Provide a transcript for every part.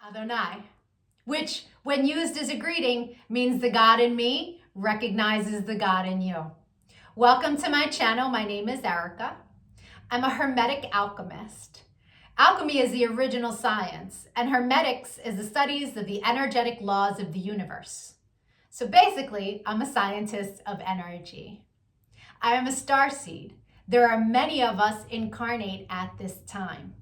Adonai, which when used as a greeting means the God in me recognizes the God in you. Welcome to my channel. My name is Erica. I'm a Hermetic alchemist. Alchemy is the original science, and Hermetics is the studies of the energetic laws of the universe. So basically, I'm a scientist of energy. I am a starseed. There are many of us incarnate at this time.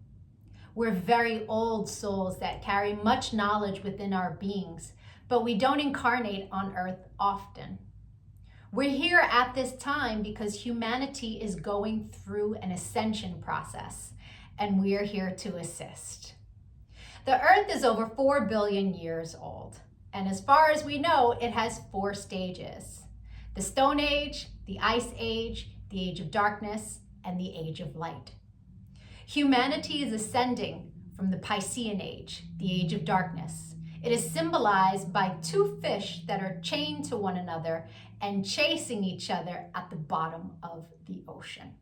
We're very old souls that carry much knowledge within our beings, but we don't incarnate on Earth often. We're here at this time because humanity is going through an ascension process, and we're here to assist. The Earth is over 4 billion years old, and as far as we know, it has 4 stages: the Stone Age, the Ice Age, the Age of Darkness, and the Age of Light. Humanity is ascending from the Piscean Age, the Age of Darkness. It is symbolized by 2 fish that are chained to one another and chasing each other at the bottom of the ocean.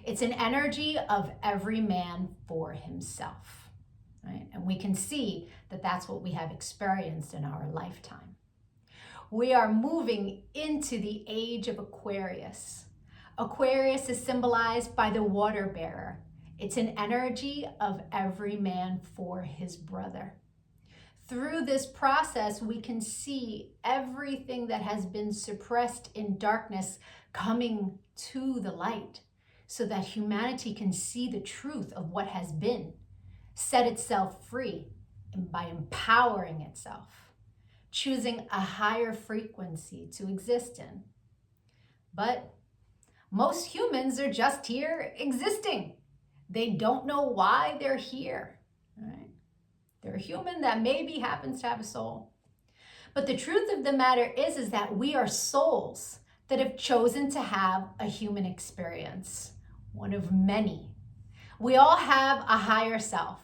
It's an energy of every man for himself, right? And we can see that that's what we have experienced in our lifetime. We are moving into the age of Aquarius. Aquarius is symbolized by the water bearer. It's an energy of every man for his brother. Through this process, we can see everything that has been suppressed in darkness coming to the light so that humanity can see the truth of what has been, set itself free, and by empowering itself, choosing a higher frequency to exist in. But most humans are just here existing. They don't know why they're here, right? They're a human that maybe happens to have a soul. But the truth of the matter is that we are souls that have chosen to have a human experience, one of many. We all have a higher self,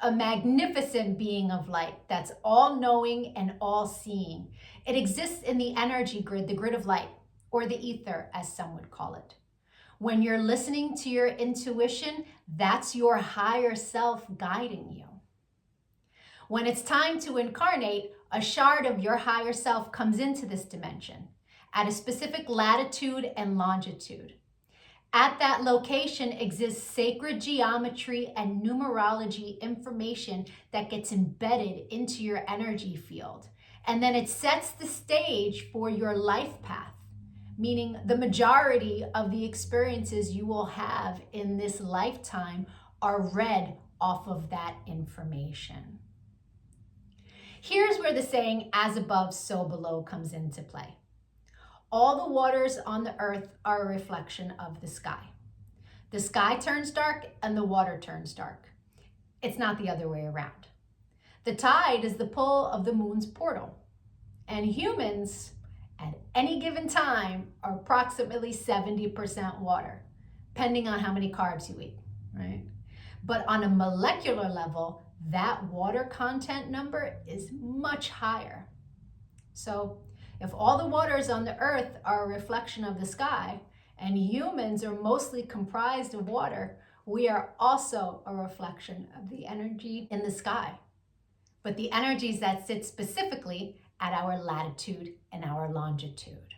a magnificent being of light that's all-knowing and all-seeing. It exists in the energy grid, the grid of light, or the ether, as some would call it. When you're listening to your intuition, that's your higher self guiding you. When it's time to incarnate, a shard of your higher self comes into this dimension at a specific latitude and longitude. At that location exists sacred geometry and numerology information that gets embedded into your energy field. And then it sets the stage for your life path, meaning the majority of the experiences you will have in this lifetime are read off of that information. Here's where the saying, as above, so below, comes into play. All the waters on the earth are a reflection of the sky. The sky turns dark and the water turns dark. It's not the other way around. The tide is the pull of the moon's portal, and humans at any given time are approximately 70% water, depending on how many carbs you eat, right? But on a molecular level, that water content number is much higher. So if all the waters on the earth are a reflection of the sky, and humans are mostly comprised of water, we are also a reflection of the energy in the sky. But the energies that sit specifically at our latitude and our longitude.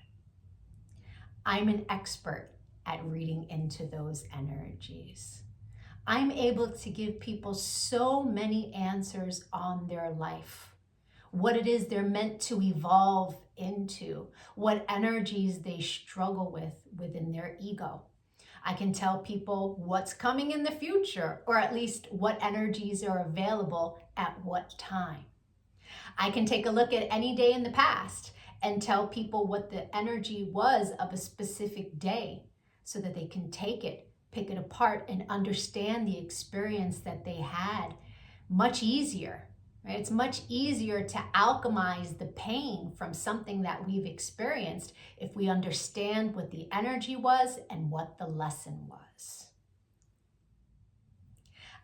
I'm an expert at reading into those energies. I'm able to give people so many answers on their life, what it is they're meant to evolve into, what energies they struggle with within their ego. I can tell people what's coming in the future, or at least what energies are available at what time. I can take a look at any day in the past and tell people what the energy was of a specific day so that they can take it, pick it apart, and understand the experience that they had much easier, right? It's much easier to alchemize the pain from something that we've experienced if we understand what the energy was and what the lesson was.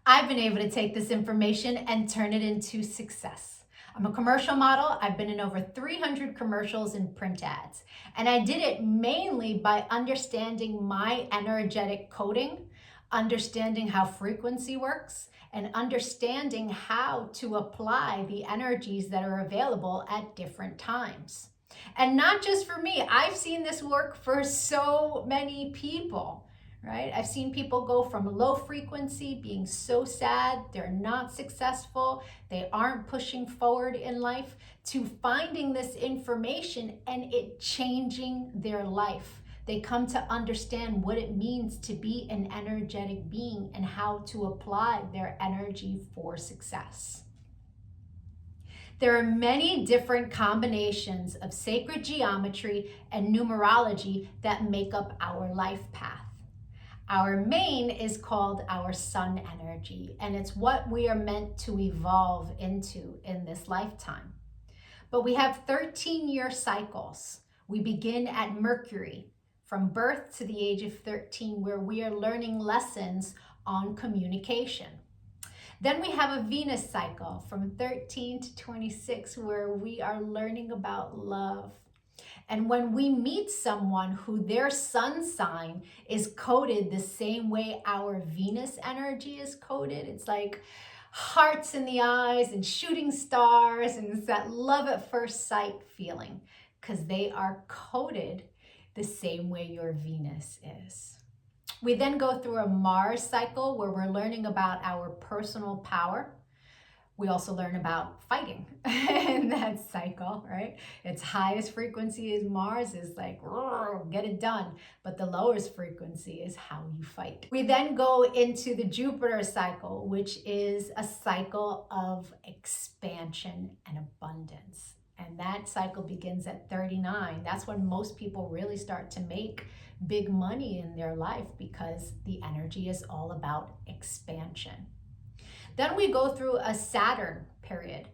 I've been able to take this information and turn it into success. I'm a commercial model. I've been in over 300 commercials and print ads. And I did it mainly by understanding my energetic coding understanding how frequency works, and understanding how to apply the energies that are available at different times. And not just for me, I've seen this work for so many people, right? I've seen people go from low frequency, being so sad, they're not successful, they aren't pushing forward in life, to finding this information and it changing their life. They come to understand what it means to be an energetic being and how to apply their energy for success. There are many different combinations of sacred geometry and numerology that make up our life path. Our main is called our sun energy, and it's what we are meant to evolve into in this lifetime. But we have 13-year cycles. We begin at Mercury, from birth to the age of 13, where we are learning lessons on communication. Then we have a Venus cycle from 13 to 26, where we are learning about love. And when we meet someone who their sun sign is coded the same way our Venus energy is coded, it's like hearts in the eyes and shooting stars, and it's that love at first sight feeling, because they are coded the same way your Venus is. We then go through a Mars cycle where we're learning about our personal power. We also learn about fighting in that cycle, right? Its highest frequency is Mars, is like, get it done. But the lowest frequency is how you fight. We then go into the Jupiter cycle, which is a cycle of expansion and abundance. And that cycle begins at 39. That's when most people really start to make big money in their life, because the energy is all about expansion. Then we go through a Saturn period,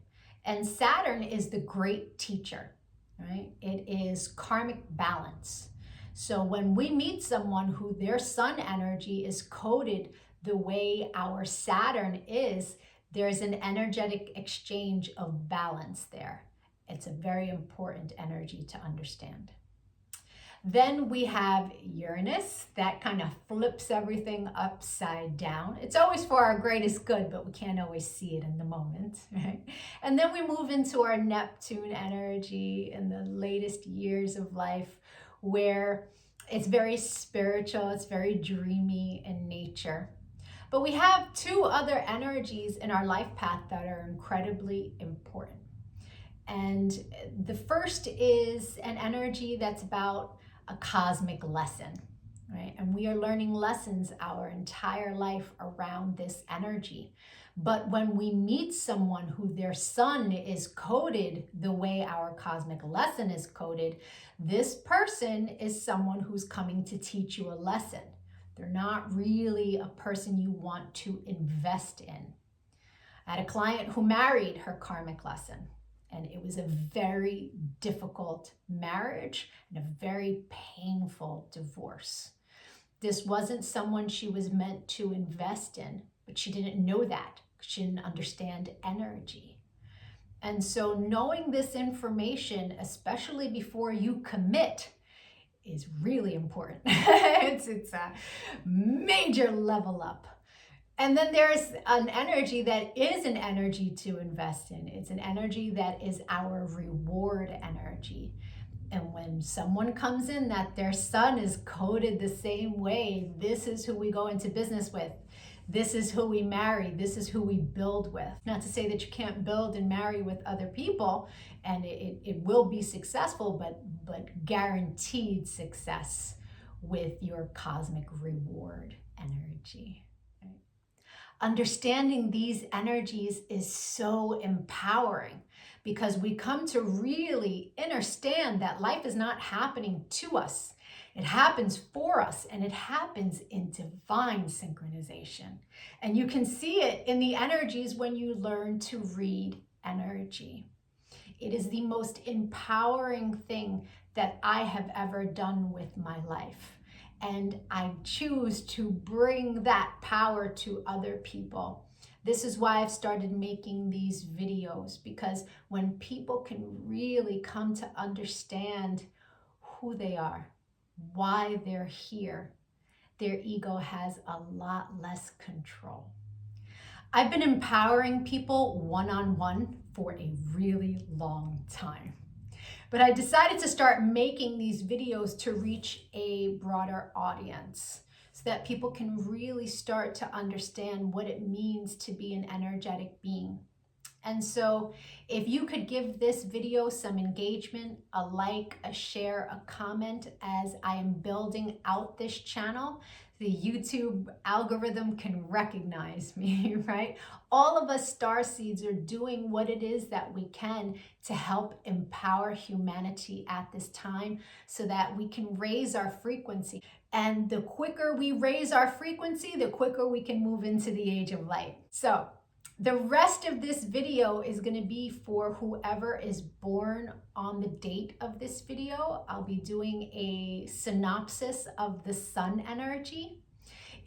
and Saturn is the great teacher, right? It is karmic balance. So when we meet someone who their sun energy is coded the way our Saturn is, there's an energetic exchange of balance there. It's a very important energy to understand. Then we have Uranus, that kind of flips everything upside down. It's always for our greatest good, but we can't always see it in the moment, right? And then we move into our Neptune energy in the latest years of life, where it's very spiritual, it's very dreamy in nature. But we have two other energies in our life path that are incredibly important. And the first is an energy that's about a cosmic lesson, right? And we are learning lessons our entire life around this energy. But when we meet someone who their sun is coded the way our cosmic lesson is coded, this person is someone who's coming to teach you a lesson. They're not really a person you want to invest in. I had a client who married her karmic lesson. And it was a very difficult marriage and a very painful divorce. This wasn't someone she was meant to invest in, but she didn't know that. She didn't understand energy. And so knowing this information, especially before you commit, is really important. It's a major level up. And then there's an energy that is an energy to invest in. It's an energy that is our reward energy. And when someone comes in that their sun is coded the same way, this is who we go into business with. This is who we marry. This is who we build with. Not to say that you can't build and marry with other people, and it will be successful, but guaranteed success with your cosmic reward energy. Understanding these energies is so empowering, because we come to really understand that life is not happening to us. It happens for us, and it happens in divine synchronization. And you can see it in the energies when you learn to read energy. It is the most empowering thing that I have ever done with my life. And I choose to bring that power to other people. This is why I've started making these videos, because when people can really come to understand who they are, why they're here, their ego has a lot less control. I've been empowering people one-on-one for a really long time. But I decided to start making these videos to reach a broader audience so that people can really start to understand what it means to be an energetic being. And so if you could give this video some engagement, a like, a share, a comment as I am building out this channel, the YouTube algorithm can recognize me, right? All of us starseeds are doing what it is that we can to help empower humanity at this time so that we can raise our frequency. And the quicker we raise our frequency, the quicker we can move into the age of light. So the rest of this video is going to be for whoever is born on the date of this video. I'll be doing a synopsis of the sun energy.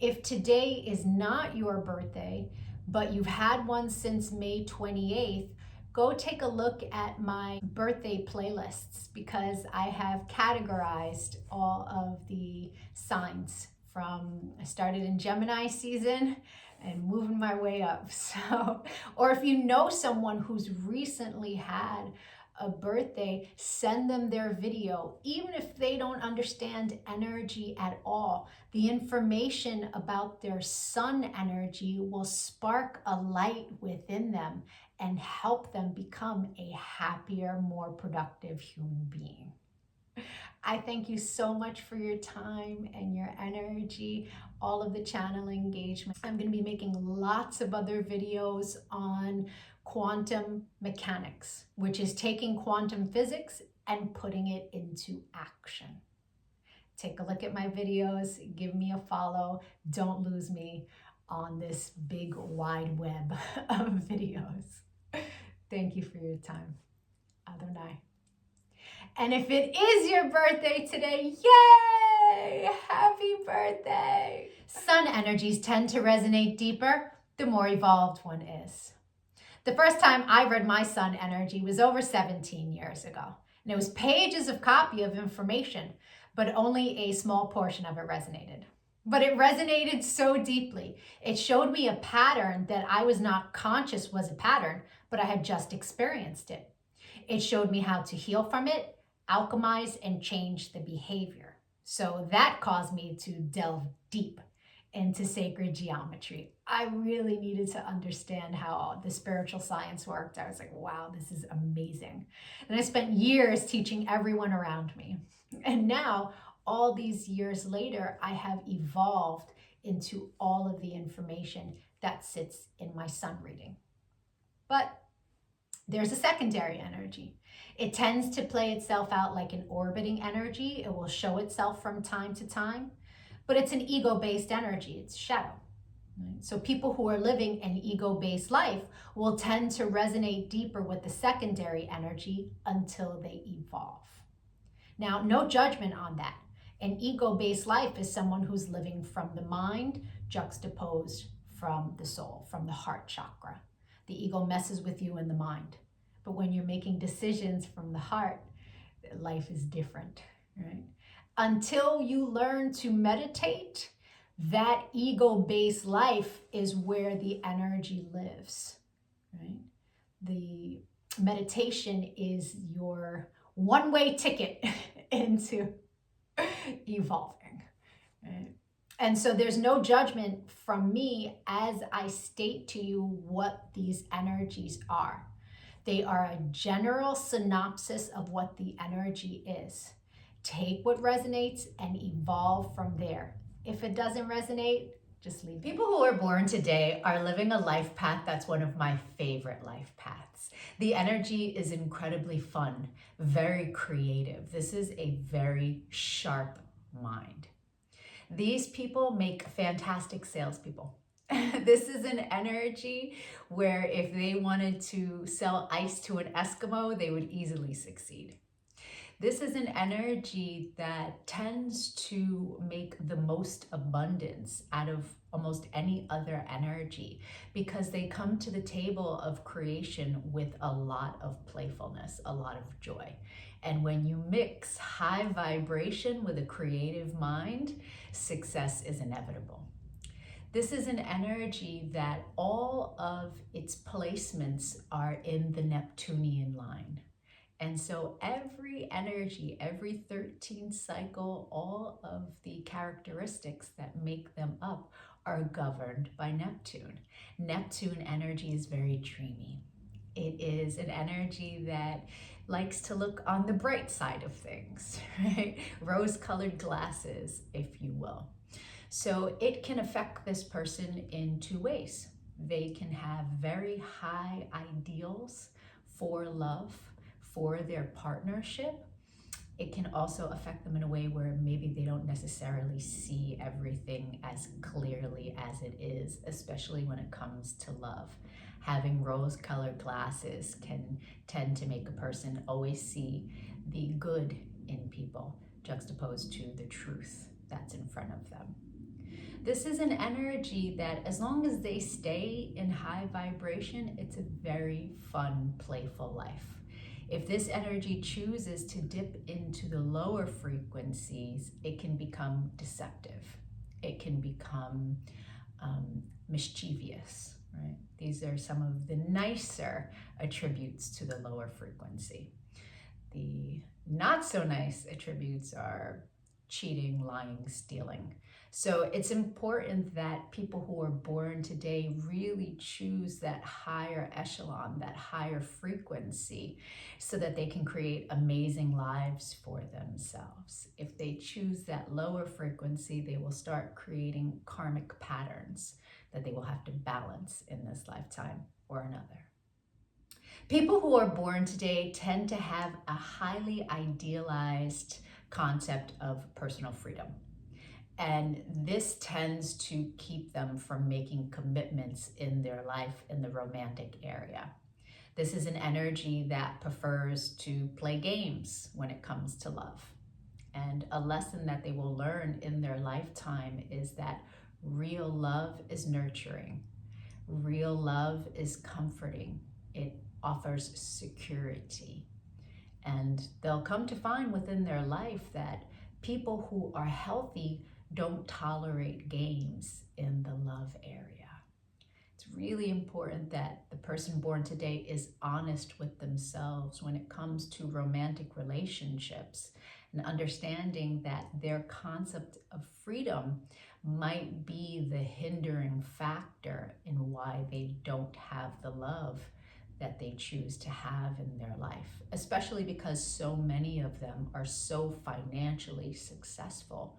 If today is not your birthday, but you've had one since May 28th, go take a look at my birthday playlists because I have categorized all of the signs from, I started in Gemini season and moving my way up. So, or if you know someone who's recently had a birthday, send them their video. Even if they don't understand energy at all, the information about their sun energy will spark a light within them and help them become a happier, more productive human being. I thank you so much for your time and your energy, all of the channel engagement. I'm going to be making lots of other videos on quantum mechanics, which is taking quantum physics and putting it into action. Take a look at my videos, give me a follow. Don't lose me on this big wide web of videos. Thank you for your time. Adonai. And if it is your birthday today, yay! Happy birthday! Sun energies tend to resonate deeper the more evolved one is. The first time I read my sun energy was over 17 years ago. And it was pages of copy of information, but only a small portion of it resonated. But it resonated so deeply. It showed me a pattern that I was not conscious was a pattern, but I had just experienced it. It showed me how to heal from it, alchemize, and change the behavior. So that caused me to delve deep into sacred geometry. I really needed to understand how the spiritual science worked. I was like, wow, this is amazing. And I spent years teaching everyone around me. And now, all these years later, I have evolved into all of the information that sits in my sun reading. But there's a secondary energy. It tends to play itself out like an orbiting energy. It will show itself from time to time, but it's an ego-based energy. It's shadow. Right? So people who are living an ego-based life will tend to resonate deeper with the secondary energy until they evolve. Now, no judgment on that. An ego-based life is someone who's living from the mind, juxtaposed from the soul, from the heart chakra. The ego messes with you in the mind. But when you're making decisions from the heart, life is different, right? Until you learn to meditate, that ego-based life is where the energy lives, right? The meditation is your one-way ticket into evolving, right? And so there's no judgment from me as I state to you what these energies are. They are a general synopsis of what the energy is. Take what resonates and evolve from there. If it doesn't resonate, just leave it. People who are born today are living a life path that's one of my favorite life paths. The energy is incredibly fun, very creative. This is a very sharp mind. These people make fantastic salespeople. This is an energy where if they wanted to sell ice to an Eskimo, they would easily succeed. This is an energy that tends to make the most abundance out of almost any other energy because they come to the table of creation with a lot of playfulness, a lot of joy. And when you mix high vibration with a creative mind, success is inevitable. This is an energy that all of its placements are in the Neptunian line. And so every energy, every 13th cycle, all of the characteristics that make them up are governed by Neptune. Neptune energy is very dreamy. It is an energy that likes to look on the bright side of things, right? Rose-colored glasses, if you will. So it can affect this person in two ways. They can have very high ideals for love, for their partnership. It can also affect them in a way where maybe they don't necessarily see everything as clearly as it is, especially when it comes to love. Having rose-colored glasses can tend to make a person always see the good in people, juxtaposed to the truth that's in front of them. This is an energy that as long as they stay in high vibration, it's a very fun, playful life. If this energy chooses to dip into the lower frequencies, it can become deceptive. It can become mischievous, right? These are some of the nicer attributes to the lower frequency. The not so nice attributes are cheating, lying, stealing. So it's important that people who are born today really choose that higher echelon, that higher frequency, so that they can create amazing lives for themselves. If they choose that lower frequency, they will start creating karmic patterns that they will have to balance in this lifetime or another. People who are born today tend to have a highly idealized concept of personal freedom. And this tends to keep them from making commitments in their life in the romantic area. This is an energy that prefers to play games when it comes to love. And a lesson that they will learn in their lifetime is that real love is nurturing. Real love is comforting. It offers security. And they'll come to find within their life that people who are healthy don't tolerate games in the love area. It's really important that the person born today is honest with themselves when it comes to romantic relationships and understanding that their concept of freedom might be the hindering factor in why they don't have the love that they choose to have in their life, especially because so many of them are so financially successful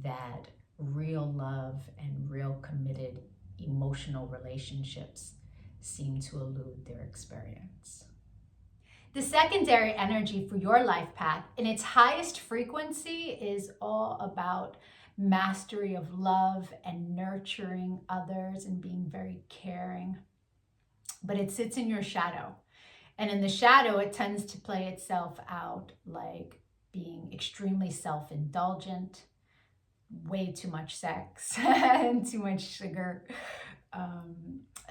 that real love and real committed emotional relationships seem to elude their experience. The secondary energy for your life path in its highest frequency is all about mastery of love and nurturing others and being very caring. But it sits in your shadow. And in the shadow, it tends to play itself out like being extremely self-indulgent, way too much sex and too much sugar,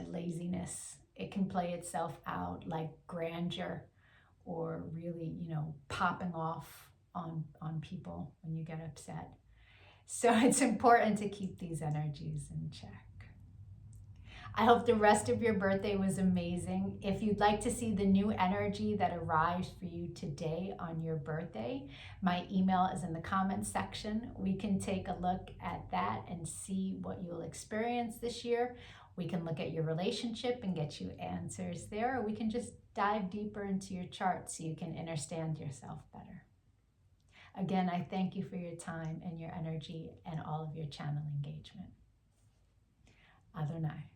laziness. It can play itself out like grandeur or really, popping off on people when you get upset. So it's important to keep these energies in check. I hope the rest of your birthday was amazing. If you'd like to see the new energy that arrives for you today on your birthday, my email is in the comments section. We can take a look at that and see what you'll experience this year. We can look at your relationship and get you answers there, or we can just dive deeper into your chart so you can understand yourself better. Again, I thank you for your time and your energy and all of your channel engagement. Adonai.